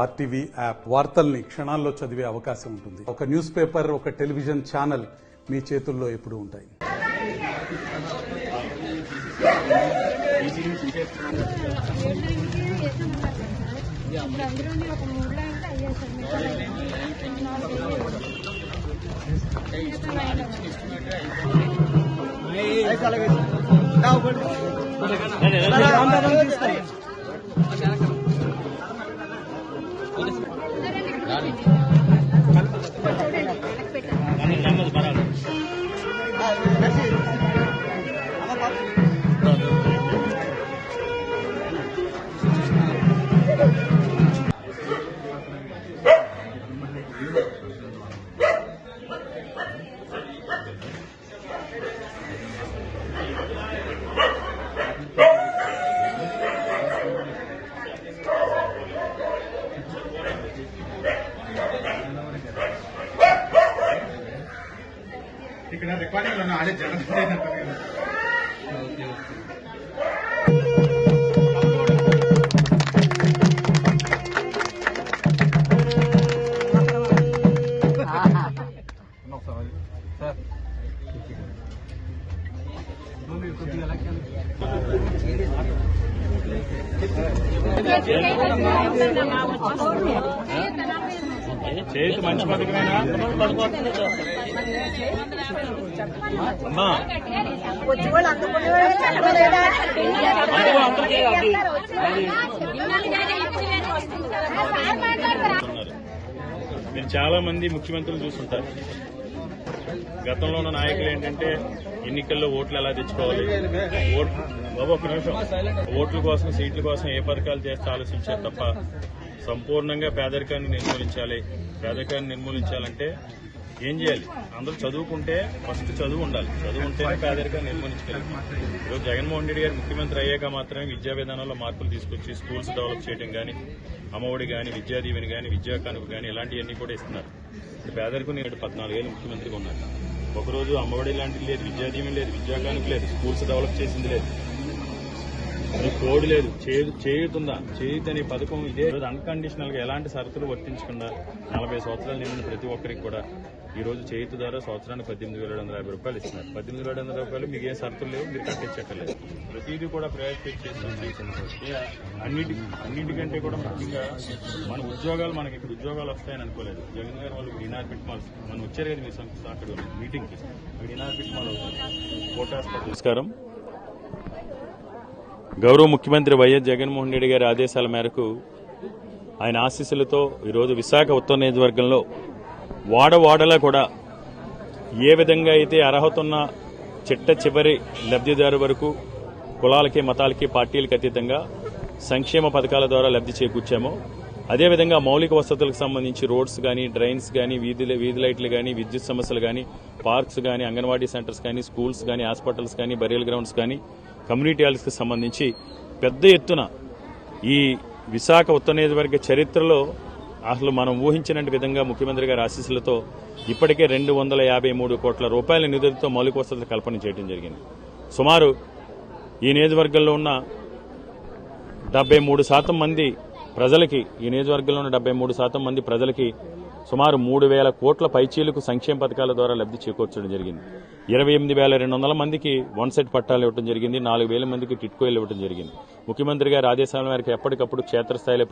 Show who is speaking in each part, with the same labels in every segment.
Speaker 1: RTV app వార్తల్ని క్షణాల్లో చదివే అవకాశం ఉంటుంది. ఒక న్యూస్ పేపర్, ఒక టెలివిజన్ ఛానల్ మీ చేతుల్లో ఎప్పుడూ ఉంటాయి.
Speaker 2: ఇక్కడ రికార్డింగ్ లో ఆడే జగన్ చేతి మంచి పథకమేనా మీరు చాలా మంది ముఖ్యమంత్రులు చూస్తుంటారు. గతంలో ఉన్న నాయకులు ఏంటంటే ఎన్నికల్లో ఓట్లు ఎలా తెచ్చుకోవాలి, బాబు ఒక్క నిమిషం, ఓట్ల కోసం సీట్ల కోసం ఏ పథకాలు చేస్తే ఆలోచించారు తప్ప సంపూర్ణంగా పేదరికాన్ని నిర్మూలించాలంటే ఏం చేయాలి? అందరూ చదువుకుంటే ఫస్ట్ చదువు ఉండాలి. చదువు ఉంటేనే పేదరికాన్ని నిర్మూలించగలరు. ఈరోజు జగన్మోహన్ రెడ్డి గారు ముఖ్యమంత్రి అయ్యాక మాత్రమే విద్యా విధానంలో మార్పులు తీసుకొచ్చి స్కూల్స్ డెవలప్ చేయడం కానీ, అమ్మఒడి కానీ, విద్యా దీవెని కానీ, విద్యా కానుక కానీ ఇలాంటివన్నీ కూడా ఇస్తున్నారు. పేదరికం 14 ఏళ్ళు ముఖ్యమంత్రిగా ఉన్నారు. ఒకరోజు అమ్మఒడి లాంటిది లేదు, విద్యా దీవెని లేదు, విద్యా కానుక లేదు, స్కూల్స్ డెవలప్ చేసింది లేదు, కోడ్ లేదు, చేయుతుందా చేయుత అనే పథకం ఇదే రోజు అన్కండిషనల్ గా ఎలాంటి షరతులు వర్తించకుండా 40 సంవత్సరాలు నిండిన ప్రతి ఒక్కరికి కూడా ఈ రోజు చేయుత ద్వారా సంవత్సరానికి 18,750 రూపాయలు ఇస్తున్నారు. 18,750 రూపాయలు మీకు ఏ షరతులు లేవు, మీరు కట్టించక్కర్లేదు. ప్రతిదీ కూడా ప్రైవేట్ చేస్తాం. అన్నింటికంటే కూడా ముఖ్యంగా మన ఉద్యోగాలు, మనకి ఇక్కడ ఉద్యోగాలు వస్తాయని అనుకోలేదు. జగన్ గారు వాళ్ళు ఇనార్బిట్ మాల్స్ మనం వచ్చారు కదా మీ సంస్థ అక్కడ మీటింగ్ కి, ఇనార్బిట్ మాల్ కోట హాస్పిటల్. నమస్కారం. గౌరవ ముఖ్యమంత్రి వైఎస్ జగన్మోహన్ రెడ్డి గారి ఆదేశాల మేరకు ఆయన ఆశీస్సులతో ఈరోజు విశాఖ ఉత్తర నియోజకవర్గంలో వాడవాడలా కూడా ఏ విధంగా అయితే అర్హత ఉన్న చిట్ట చివరి లబ్దిదారు వరకు కులాలకి, మతాలకి, పార్టీలకు అతీతంగా సంక్షేమ పథకాల ద్వారా లబ్ది చేకూర్చామో అదేవిధంగా మౌలిక వసతులకు సంబంధించి రోడ్స్ కానీ, డ్రైన్స్ కానీ, వీధి లైట్లు కానీ, విద్యుత్ సమస్యలు కానీ, పార్క్స్ కానీ, అంగన్వాడీ సెంటర్స్ కానీ, స్కూల్స్ కానీ, హాస్పిటల్స్ కానీ, బరియల్ గ్రౌండ్స్ కానీ, కమ్యూనిటీ హాల్స్కి సంబంధించి పెద్ద ఎత్తున ఈ విశాఖ ఉత్తర నియోజకవర్గ చరిత్రలో అసలు మనం ఊహించిన విధంగా ముఖ్యమంత్రి గారి ఆశీస్సులతో ఇప్పటికే 253 కోట్ల రూపాయల నిధులతో మౌలిక వసతుల కల్పన చేయడం జరిగింది. సుమారు ఈ నియోజకవర్గంలో ఉన్న 73% మంది ప్రజలకి, ఈ నియోజకవర్గంలో ఉన్న 73% మంది ప్రజలకి సుమారు 3,000 కోట్ల పైచీలకు సంక్షేమ పథకాల ద్వారా లబ్ది చేకూర్చడం జరిగింది. 28,200 మందికి వన్ సెట్ పట్టాలు ఇవ్వడం జరిగింది. 4,000 మందికి టిట్కోయిలు ఇవ్వడం జరిగింది. ముఖ్యమంత్రి గారి ఆదేశాల మేరకు ఎప్పటికప్పుడు క్షేత్రస్థాయిలో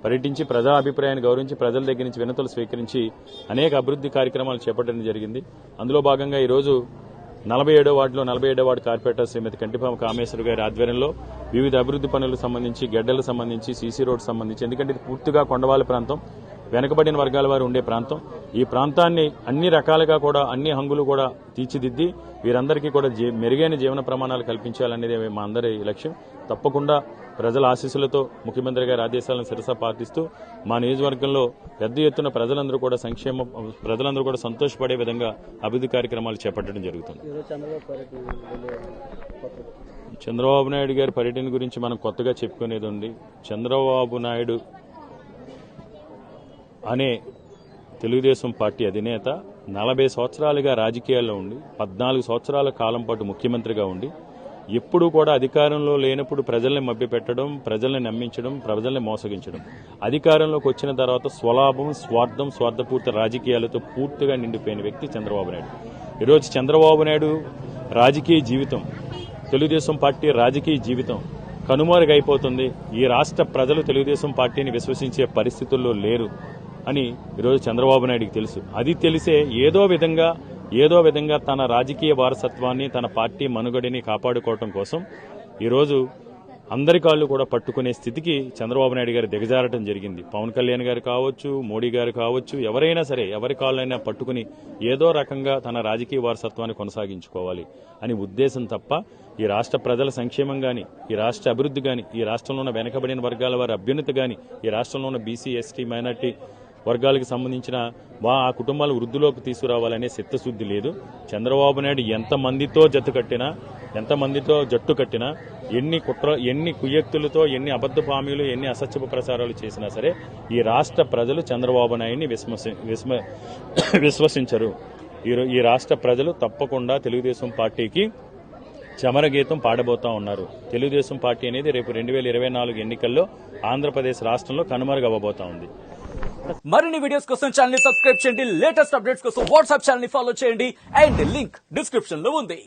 Speaker 2: పర్యటించి ప్రజా అభిప్రాయాన్ని గౌరవించి ప్రజల దగ్గర నుంచి వినతులు స్వీకరించి అనేక అభివృద్ది కార్యక్రమాలు చేపట్టడం జరిగింది. అందులో భాగంగా ఈరోజు 47వ వార్డులో 47వ వార్డు కార్పొరేటర్ శ్రీమతి కంటిపామ కామేశ్వర్ గారి ఆధ్వర్యంలో వివిధ అభివృద్ది పనులకు సంబంధించి, గడ్డలకు సంబంధించి, సీసీ రోడ్డు సంబంధించి, ఎందుకంటే ఇది పూర్తిగా కొండవాళ్ళ ప్రాంతం, వెనుకబడిన వర్గాల వారు ఉండే ప్రాంతం. ఈ ప్రాంతాన్ని అన్ని రకాలుగా కూడా, అన్ని హంగులు కూడా తీర్చిదిద్ది వీరందరికీ కూడా మెరుగైన జీవన ప్రమాణాలు కల్పించాలనేది మా అందరి లక్ష్యం. తప్పకుండా ప్రజల ఆశీస్సులతో ముఖ్యమంత్రి గారి ఆదేశాలను శిరసా పాటిస్తూ మా నియోజకవర్గంలో పెద్ద ఎత్తున ప్రజలందరూ కూడా సంతోషపడే విధంగా అభివృద్ది కార్యక్రమాలు చేపట్టడం జరుగుతుంది. చంద్రబాబు నాయుడు గారి పర్యటన గురించి మనం కొత్తగా చెప్పుకునేది ఉంది. చంద్రబాబు నాయుడు అనే తెలుగుదేశం పార్టీ అధినేత 40 సంవత్సరాలుగా రాజకీయాల్లో ఉండి 14 సంవత్సరాల కాలం పాటు ముఖ్యమంత్రిగా ఉండి ఎప్పుడూ కూడా అధికారంలో లేనప్పుడు ప్రజల్ని మభ్యపెట్టడం, ప్రజల్ని నమ్మించడం, ప్రజల్ని మోసగించడం. అధికారంలోకి వచ్చిన తర్వాత స్వలాభం, స్వార్థం, స్వార్థపూర్తి రాజకీయాలతో పూర్తిగా నిండిపోయిన వ్యక్తి చంద్రబాబు నాయుడు. ఈరోజు చంద్రబాబు నాయుడు రాజకీయ జీవితం, తెలుగుదేశం పార్టీ రాజకీయ జీవితం కనుమరుగైపోతుంది. ఈ రాష్ట్ర ప్రజలు తెలుగుదేశం పార్టీని విశ్వసించే పరిస్థితుల్లో లేరు అని ఈరోజు చంద్రబాబు నాయుడికి తెలుసు. అది తెలిసే ఏదో విధంగా తన రాజకీయ వారసత్వాన్ని, తన పార్టీ మనుగడిని కాపాడుకోవటం కోసం ఈరోజు అందరి కాళ్ళు కూడా పట్టుకునే స్థితికి చంద్రబాబు నాయుడు గారు దిగజారటం జరిగింది. పవన్ కళ్యాణ్ గారు కావచ్చు, మోడీ గారు కావచ్చు, ఎవరైనా సరే ఎవరి కాళ్ళైనా పట్టుకుని ఏదో రకంగా తన రాజకీయ వారసత్వాన్ని కొనసాగించుకోవాలి అని ఉద్దేశం తప్ప ఈ రాష్ట్ర ప్రజల సంక్షేమం గాని, ఈ రాష్ట్ర అభివృద్ధి గాని, ఈ రాష్ట్రంలో ఉన్న వెనకబడిన వర్గాల వారి అభ్యున్నతి గాని, ఈ రాష్ట్రంలో ఉన్న బీసీ, ఎస్టీ, మైనార్టీ వర్గాలకు సంబంధించిన ఆ కుటుంబాలు వృద్ధిలోకి తీసుకురావాలనే చిత్తశుద్ధి లేదు. చంద్రబాబు నాయుడు ఎంతమందితో జట్టు కట్టినా, ఎన్ని కుయ్యక్తులతో, ఎన్ని అబద్ధపు హామీలు, ఎన్ని అసత్యపు ప్రచారాలు చేసినా సరే ఈ రాష్ట్ర ప్రజలు చంద్రబాబు నాయుడిని విశ్వసించరు. ఈ రాష్ట్ర ప్రజలు తప్పకుండా తెలుగుదేశం పార్టీకి చమరగీతం పాడబోతా ఉన్నారు. తెలుగుదేశం పార్టీ అనేది రేపు 2024 ఎన్నికల్లో ఆంధ్రప్రదేశ్ రాష్ట్రంలో కనుమరుగవ్వబోతా ఉంది.
Speaker 3: మరిన్ని వీడియోస్ కోసం ఛానల్ ని సబ్స్క్రైబ్ చేయండి. లేటెస్ట్ అప్డేట్స్ కోసం వాట్సాప్ ఛానల్ ని ఫాలో చేయండి. అండ్ లింక్ డిస్క్రిప్షన్ లో ఉంది.